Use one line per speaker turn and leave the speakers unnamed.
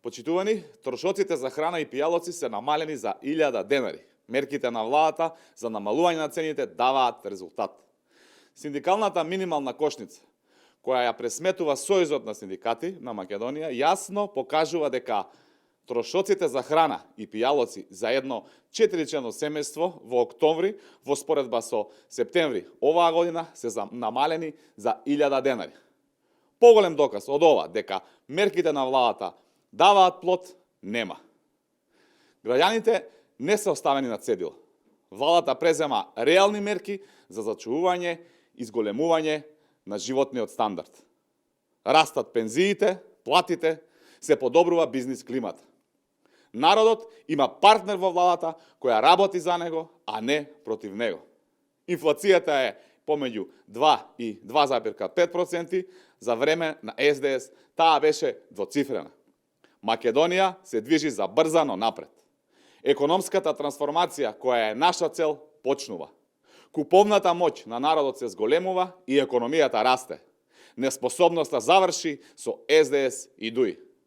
Почитувани, трошоците за храна и пијалоци се намалени за 1000 денари. Мерките на владата за намалување на цените даваат резултат. Синдикалната минимална кошница, која ја пресметува Сојузот на синдикати на Македонија, јасно покажува дека трошоците за храна и пијалоци за едно 4-члено семејство во октомври во споредба со септември оваа година се намалени за 1000 денари. Поголем доказ од ова дека мерките на владата даваат плод нема. Граѓаните не се оставени на цедил. Владата презема реални мерки за зачувување и зголемување на животниот стандард. Растат пензиите, платите, се подобрува бизнис климата. Народот има партнер во владата која работи за него, а не против него. Инфлацијата е помеѓу 2 и 2,5%, за време на СДС таа беше двоцифрена. Македонија се движи забрзано напред. Економската трансформација, која е наша цел, почнува. Куповната моќ на народот се зголемува и економијата расте. Неспособноста заврши со СДС и ДУИ.